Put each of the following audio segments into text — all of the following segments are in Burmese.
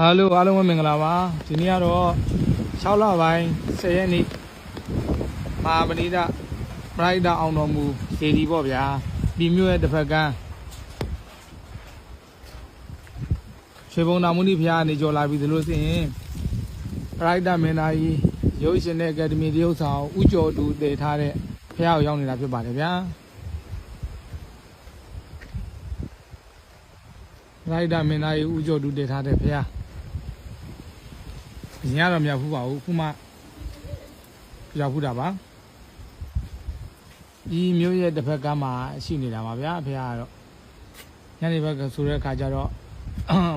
ဟာလိုအားလုံးပဲမင်္ဂလာပါဒီနေ့ကတော့6လပိုင်း10ရက်နေ့မာပဏိဒပရိုက်တာအောင်တော်မူစေတီပေါ့ဗျာပြည်မြို့ရဲ့တစ်ဖက်ကမ်းရွှေဘုံတော်မူနိဖျားနေကြော်လာပြီသလိုဆိုရင်ပရိုက်တာမင်းသားကြီးရုပ်ရှင်တဲ့ အကယ်ဒမီတရုပ်ဆောင်ဥကျော်တူတည်ထားတဲ့ဖျားကိုရောက်နေတာဖြစ်ပါတယ်ဗျာပရိုက်တာမင်းသားကြီးဥကျော်တူတည်ထားတဲ့ဖျားအရင်ကတော့မရောက်ဘူးပါဘူးခုမှရောက်ဘူးတာပါဒီမျိုးရဲ့တစ်ဖက်ကမှရှိနေတာပါဗျာဖေကတော့ညနေဘက်ကဆိုတဲ့အခါကျတော့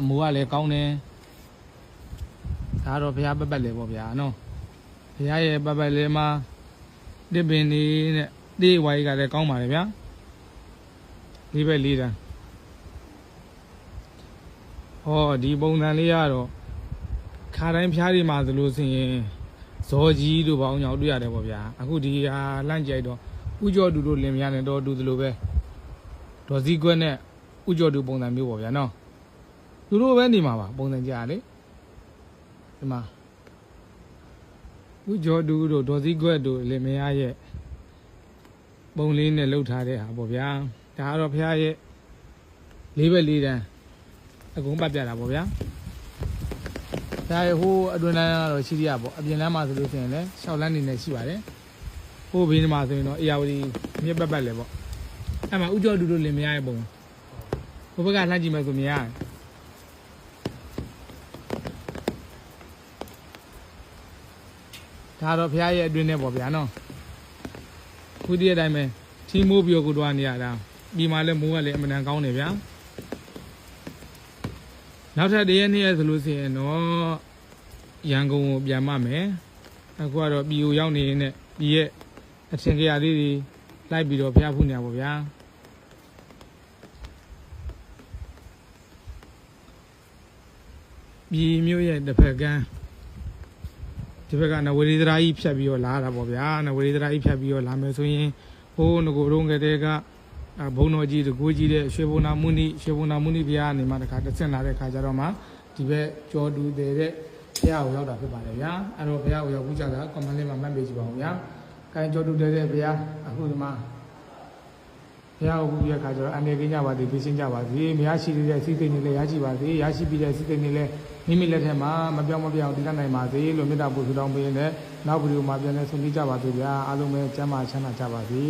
မိုးကလည်းကောင်းတယ်ဒါတော့ဖေပတ်ပတ်လေပေါ့ဗျာနော်ဖေရဲ့ပတ်ပတ်လေးမှာတစ်ပင်နေနဲ့တေးဝိုင်းကလည်းကောင်းပါလေဗျာလေးပဲလေးတန်းဟောဒီပုံစံလေးကတော့ခါတိုင်းဖျားတွေမှာသလိုဆိုရင်ဇော်ကြီးတို့ဘာအောင်ကြောင့်တွေ့ရတယ်ပေါ့ဗျာအခုဒီဟာလန့်ကြိုက်တော့ဥကျော်တူတို့လင်မယားနဲ့တော့တူသလိုပဲဒေါ်စည်းကွက်နဲ့ဥကျော်တူပုံစံမျိုးပေါ့ဗျာနော်သူတို့ပဲနေမှာပါပုံစံကြလေဒီမှာဥကျော်တူတို့ဒေါ်စည်းကွက်တို့လင်မယားရဲ့ပုံလေးနဲ့လှုပ်ထားတဲ့ဟာပေါ့ဗျာဒါကတော့ဖျားရဲ့လေးပဲလေးတန်းအကုန်ပတ်ပြတာပေါ့ဗျာဒါဟိုအတွင်းလမ်းကတော့ရှိရပေါ့အပြင်လမ်းမှာဆိုလို့ရှိရင်လည်း6လမ်းနေနဲ့ရှိပါတယ်ဟိုဘေးမှာဆိုရင်တော့အေယာဝတီမြစ်ပတ်လေပေါ့အဲ့မှာဥကျော်တူတို့လင်မယားရဲ့ပုံဟိုဘက်ကလှမ်းကြည့်မယ်ဆိုမြင်ရတယ်ဒါတော့ဖျားရဲ့အတွင်းနဲ့ပေါ့ဗျာနော်ခုတည်းအတိုင်းပဲထီမိုးပြောကိုတွားနေရတာဒီမှာလည်းမိုးကလည်းအမှန်တန်ကောင်းနေဗျာနောက်ထပ်တရက်နေ့ဆိုလို့ရှိရင်တော့ရန်ကုန်ကိုပြန်မှမယ်အခုကတော့ပြည်ကိုရောက်နေနေပြည်ရဲ့အထင်ကြီးလေးတွေလိုက်ပြီးတော့ဖျားဖူးနေရပါဗျာပြည်မျိုးရဲ့တစ်ဖက်ကမ်းဒီဘက်ကနဝရီသရာကြီးဖြတ်ပြီးတော့လာတာပေါ့ဗျာနဝရီသရာကြီးဖြတ်ပြီးတော့လာမယ်ဆိုရင်ဟိုးငကိုတော့ငတဲ့ကဘုံတော်ကြီးတကူကြီးတဲ့ရွှေဘုံနာမုနိဘုရားနေမှာတခါတဆင့်လာတဲ့ခါကျတော့မှဒီဘက်ကြောတူတဲ့ဘုရားကိုရောက်တာဖြစ်ပါတယ်ဗျာအဲ့တော့ဘုရားကိုရောက်ဘူးကြတာကွန်မန့်လေးမှာမှတ်ပေးကြပါဦးဗျာကိုင်ကြောတူတဲ့ဘုရားအခုဒီမှာဘုရားကိုဘူးပြခါကျတော့အနေကင်းကြပါသည်ပြရှင်းကြပါသည်မရရှိတဲ့စိတ်သိနေလဲရရှိပါသည်ရရှိပြီးတဲ့စိတ်သိနေလဲမိမိလက်ထက်မှာမပြောင်းမပြောင်းတည်နိုင်ပါစေလို့မေတ္တာပို့ဆုတောင်းပေးရင်လည်းနောက်ဗီဒီယိုမှာပြန်လဲဆုံကြပါသေးဗျာအားလုံးပဲကျမ်းမာချမ်းသာကြပါစေ